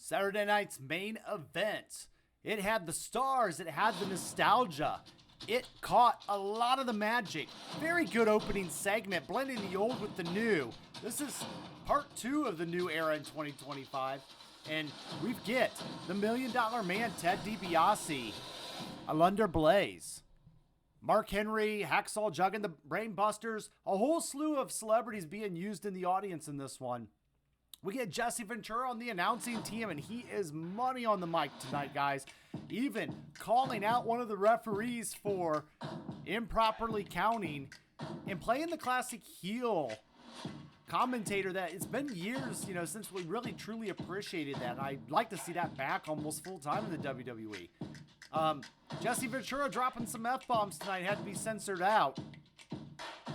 Saturday night's main event. It had the stars, it had the nostalgia. It caught a lot of the magic. Very good opening segment, blending the old with the new. This is part 2 of the new era in 2025. And we get the $1 Million Man, Ted DiBiase, Alundra Blaze, Mark Henry, Hacksaw Jug and the Brainbusters, a whole slew of celebrities being used in the audience in this one. We get Jesse Ventura on the announcing team, and he is money on the mic tonight, guys. Even calling out one of the referees for improperly counting and playing the classic heel commentator that it's been years, since we really truly appreciated that. And I'd like to see that back almost full time in the WWE. Jesse Ventura dropping some F-bombs tonight, had to be censored out.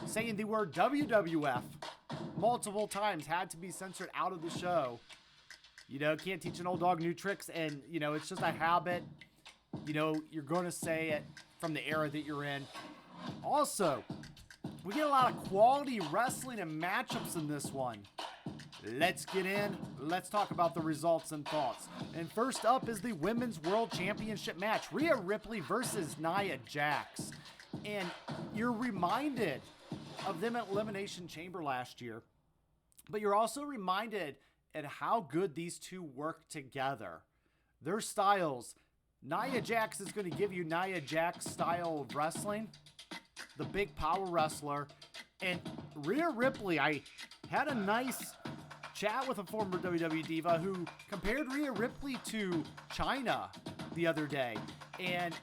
Saying the word WWF multiple times, had to be censored out of the show. Can't teach an old dog new tricks, and it's just a habit. You're going to say it from the era that you're in. Also, we get a lot of quality wrestling and matchups in this one. Let's get in. Let's talk about the results and thoughts. And first up is the Women's World Championship match. Rhea Ripley versus Nia Jax. And you're reminded of them at Elimination Chamber last year. But you're also reminded at how good these two work together. Their styles. Nia Jax is going to give you Nia Jax style of wrestling. The big power wrestler. And Rhea Ripley, I had a nice chat with a former WWE diva who compared Rhea Ripley to Chyna the other day. And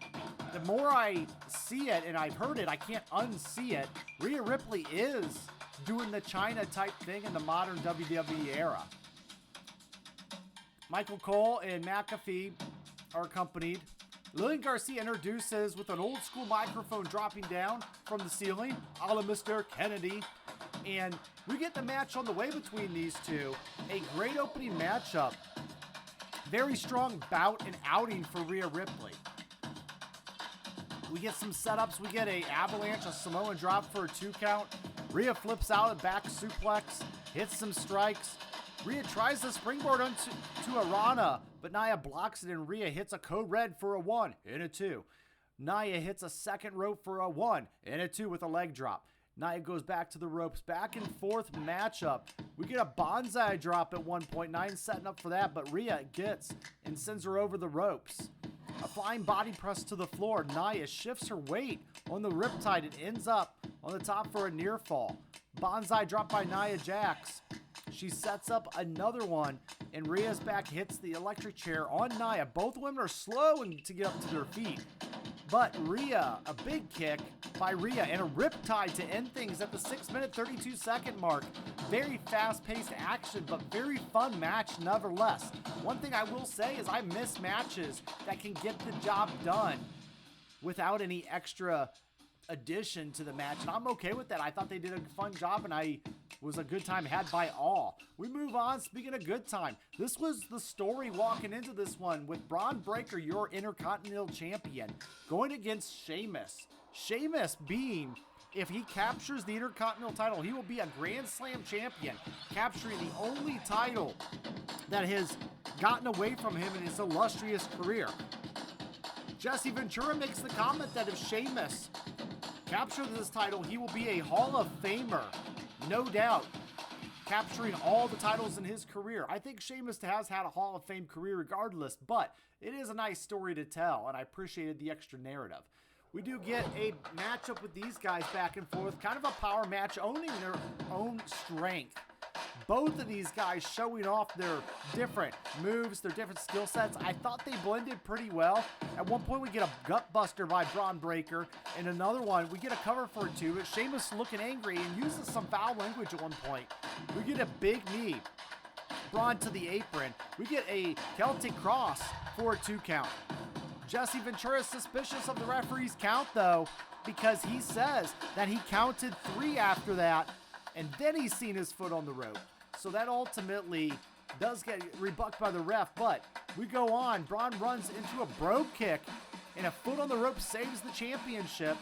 the more I see it, and I've heard it, I can't unsee it. Rhea Ripley is doing the Chyna type thing in the modern WWE era. Michael Cole and McAfee are accompanied. Lillian Garcia introduces with an old school microphone dropping down from the ceiling, a la Mr. Kennedy. And we get the match on the way between these two. A great opening matchup. Very strong bout and outing for Rhea Ripley. We get some setups. We get a avalanche, a Samoan drop for a 2 count. Rhea flips out a back suplex, hits some strikes. Rhea tries the springboard onto Arana, but Nia blocks it, and Rhea hits a code red for a 1 and a 2. Nia hits a second rope for a 1 and a 2 with a leg drop. Nia goes back to the ropes, back and forth matchup. We get a bonsai drop at one point. Nia's setting up for that, but Rhea gets and sends her over the ropes. A flying body press to the floor. Nia shifts her weight on the riptide and ends up on the top for a near fall. Bonsai drop by Nia Jax. She sets up another one, and Rhea's back hits the electric chair on Nia. Both women are slow to get up to their feet. But Rhea, a big kick by Rhea, and a riptide to end things at the 6-minute 32-second mark. Very fast-paced action, but very fun match nevertheless. One thing I will say is I miss matches that can get the job done without any extra addition to the match, and I'm okay with that. I thought they did a fun job, and it was a good time had by all. We move on. Speaking of good time, this was the story walking into this one with Bron Breakker, your Intercontinental Champion, going against Sheamus. Sheamus being, if he captures the Intercontinental title, he will be a Grand Slam champion, capturing the only title that has gotten away from him in his illustrious career. Jesse Ventura makes the comment that if Sheamus captures this title, he will be a Hall of Famer, no doubt, capturing all the titles in his career. I think Sheamus has had a Hall of Fame career regardless, but it is a nice story to tell, and I appreciated the extra narrative. We do get a matchup with these guys back and forth, kind of a power match, owning their own strength. Both of these guys showing off their different moves, their different skill sets. I thought they blended pretty well. At one point, we get a gut buster by Bron Breakker, and another one, we get a cover for a 2. But Sheamus looking angry and uses some foul language at one point. We get a big knee. Braun to the apron. We get a Celtic cross for a 2 count. Jesse Ventura is suspicious of the referee's count, though, because he says that he counted 3 after that, and then he's seen his foot on the rope. So that ultimately does get rebucked by the ref, but we go on. Braun runs into a brogue kick, and a foot on the rope saves the championship.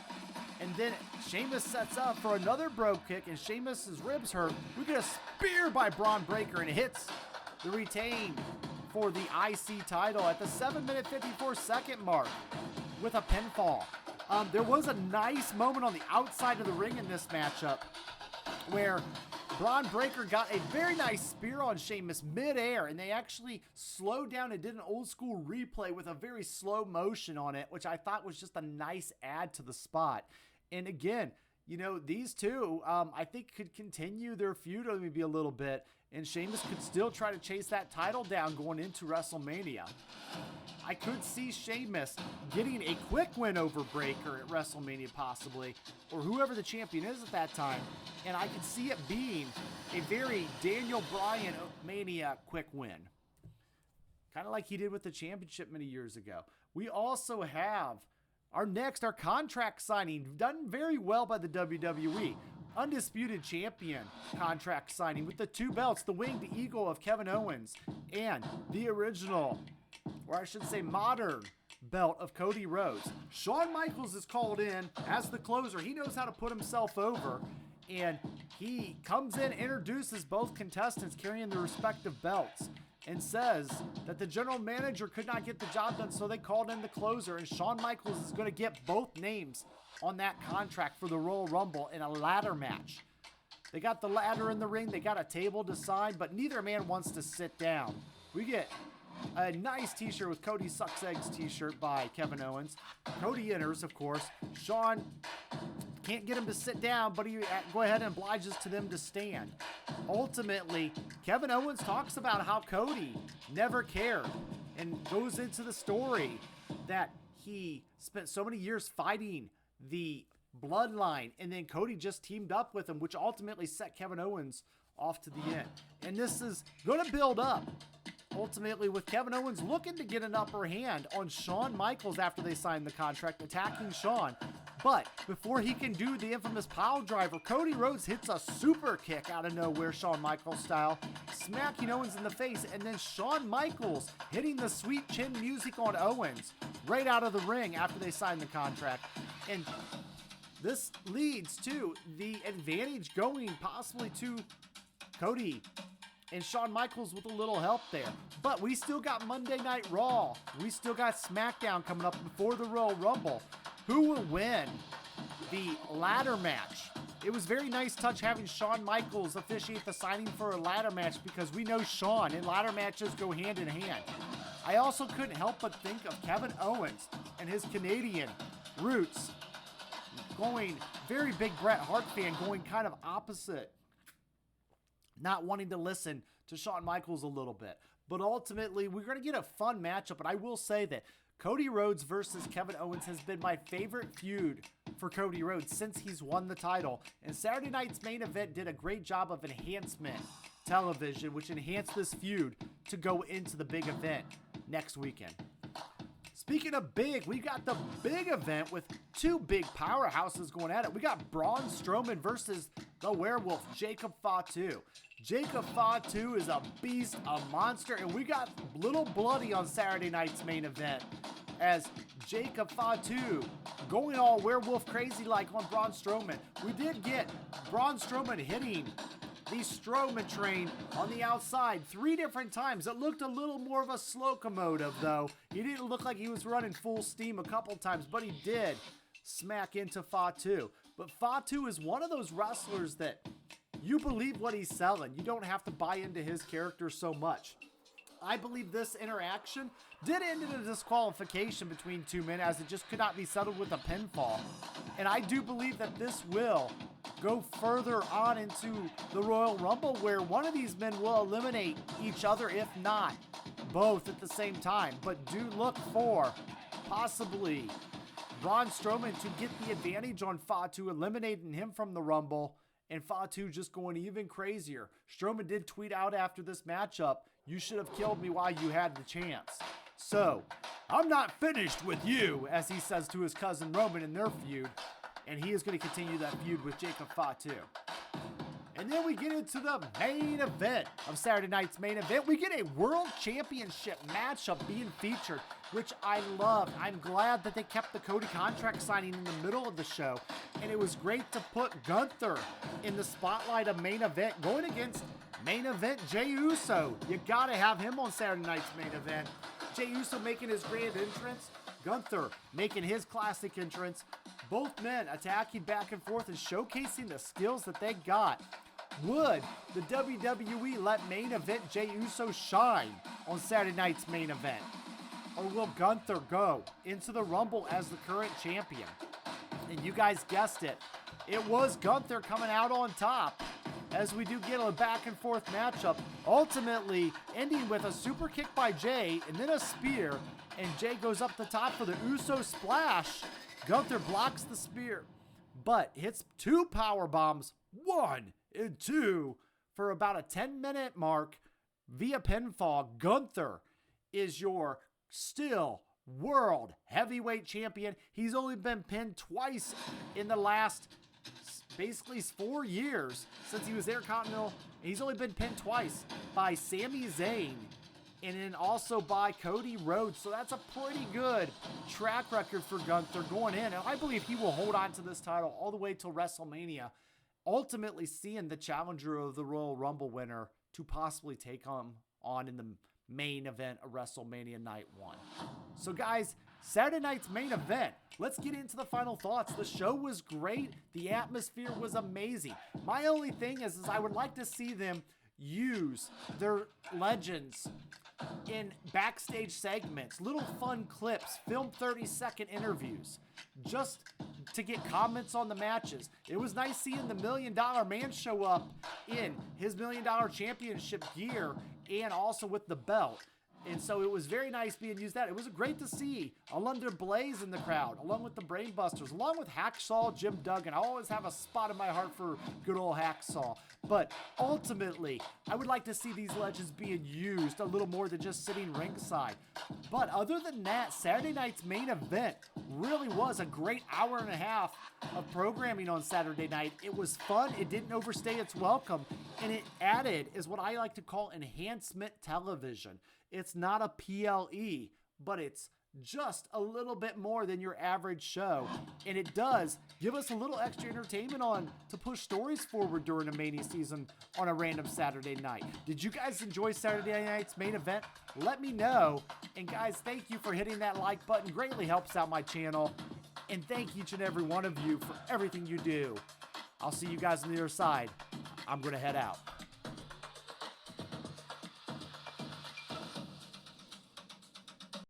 And then Sheamus sets up for another brogue kick, and Sheamus's ribs hurt. We get a spear by Bron Breakker, and it hits the retain for the IC title at the 7-minute 54-second mark with a pinfall. There was a nice moment on the outside of the ring in this matchup where Braun Breaker got a very nice spear on Sheamus midair, and they actually slowed down and did an old school replay with a very slow motion on it, which I thought was just a nice add to the spot. And again, you know, these two, I think could continue their feud maybe a little bit, and Sheamus could still try to chase that title down going into WrestleMania. I could see Sheamus getting a quick win over Breaker at WrestleMania possibly, or whoever the champion is at that time, and I could see it being a very Daniel Bryan Mania quick win. Kind of like he did with the championship many years ago. We also have our contract signing, done very well by the WWE. Undisputed champion contract signing with the 2 belts, the winged eagle of Kevin Owens and the original, or I should say modern, belt of Cody Rhodes. Shawn Michaels is called in as the closer. He knows how to put himself over, and he comes in, introduces both contestants carrying their respective belts, and says that the general manager could not get the job done, so they called in the closer, and Shawn Michaels is going to get both names on that contract for the Royal Rumble in a ladder match. They got the ladder in the ring, they got a table to sign, but neither man wants to sit down. We get a nice t-shirt with Cody Sucks Eggs t-shirt by Kevin Owens. Cody enters, of course. Shawn can't get him to sit down, but he go ahead and obliges to them to stand. Ultimately, Kevin Owens talks about how Cody never cared and goes into the story that he spent so many years fighting the bloodline, and then Cody just teamed up with him, which ultimately set Kevin Owens off to the end. And this is going to build up ultimately with Kevin Owens looking to get an upper hand on Shawn Michaels after they signed the contract, attacking Shawn. But before he can do the infamous pile driver, Cody Rhodes hits a super kick out of nowhere, Shawn Michaels style, smacking Owens in the face, and then Shawn Michaels hitting the sweet chin music on Owens right out of the ring after they signed the contract. And this leads to the advantage going possibly to Cody and Shawn Michaels with a little help there. But we still got Monday Night Raw. We still got SmackDown coming up before the Royal Rumble. Who will win the ladder match? It was very nice touch having Shawn Michaels officiate the signing for a ladder match, because we know Shawn and ladder matches go hand in hand. I also couldn't help but think of Kevin Owens and his Canadian roots, going very big Bret Hart fan, going kind of opposite, not wanting to listen to Shawn Michaels a little bit. But ultimately, we're going to get a fun matchup. And I will say that Cody Rhodes versus Kevin Owens has been my favorite feud for Cody Rhodes since he's won the title. And Saturday night's main event did a great job of enhancement television, which enhanced this feud to go into the big event next weekend. Speaking of big, we got the big event with 2 big powerhouses going at it. We got Braun Strowman versus the werewolf, Jacob Fatu. Jacob Fatu is a beast, a monster, and we got Little Bloody on Saturday night's main event as Jacob Fatu going all werewolf crazy like on Braun Strowman. We did get Braun Strowman hitting the Strowman train on the outside 3 different times. It looked a little more of a locomotive though. He didn't look like he was running full steam a couple times, but he did smack into Fatu. But Fatu is one of those wrestlers that you believe what he's selling. You don't have to buy into his character so much. I believe this interaction did end in a disqualification between 2 men, as it just could not be settled with a pinfall. And I do believe that this will go further on into the Royal Rumble, where one of these men will eliminate each other, if not both at the same time. But do look for possibly Braun Strowman to get the advantage on Fatu, eliminating him from the Rumble, and Fatu just going even crazier. Strowman did tweet out after this matchup, "You should have killed me while you had the chance." So, I'm not finished with you, as he says to his cousin Roman in their feud. And he is going to continue that feud with Jacob Fatu. And then we get into the main event of Saturday night's main event. We get a World Championship matchup being featured, which I love. I'm glad that they kept the Cody contract signing in the middle of the show. And it was great to put Gunther in the spotlight of main event, going against main event Jey Uso. You gotta have him on Saturday night's main event. Jey Uso making his grand entrance, Gunther making his classic entrance. Both men attacking back and forth and showcasing the skills that they got. Would the WWE let main event Jey Uso shine on Saturday night's main event? Or will Gunther go into the Rumble as the current champion? And you guys guessed it. It was Gunther coming out on top, as we do get a back and forth matchup, ultimately ending with a super kick by Jey and then a spear, and Jey goes up the top for the Uso splash. Gunther blocks the spear, but hits 2 power bombs, 1 and 2, for about a 10-minute mark via pinfall. Gunther is your still world heavyweight champion. He's only been pinned twice in the last basically 4 years since he was Intercontinental. He's only been pinned twice by Sami Zayn and then also by Cody Rhodes. So that's a pretty good track record for Gunther going in. And I believe he will hold on to this title all the way till WrestleMania, ultimately seeing the challenger of the Royal Rumble winner to possibly take him on in the main event of WrestleMania Night 1. So guys, Saturday night's main event. Let's get into the final thoughts. The show was great. The atmosphere was amazing. My only thing is I would like to see them use their legends in backstage segments, little fun clips, film 30-second interviews, just to get comments on the matches. It was nice seeing the $1 Million Man show up in his $1 Million Championship gear and also with the belt. And so it was very nice being used that. It was great to see Alundra Blaze in the crowd, along with the Brainbusters, along with Hacksaw Jim Duggan. I always have a spot in my heart for good old Hacksaw. But ultimately, I would like to see these legends being used a little more than just sitting ringside. But other than that, Saturday night's main event really was a great hour and a half of programming on Saturday night. It was fun. It didn't overstay its welcome. And it added is what I like to call enhancement television. It's not a PLE, but it's just a little bit more than your average show. And it does give us a little extra entertainment on to push stories forward during a Mania season on a random Saturday night. Did you guys enjoy Saturday night's main event? Let me know. And guys, thank you for hitting that like button. Greatly helps out my channel. And thank each and every one of you for everything you do. I'll see you guys on the other side. I'm going to head out.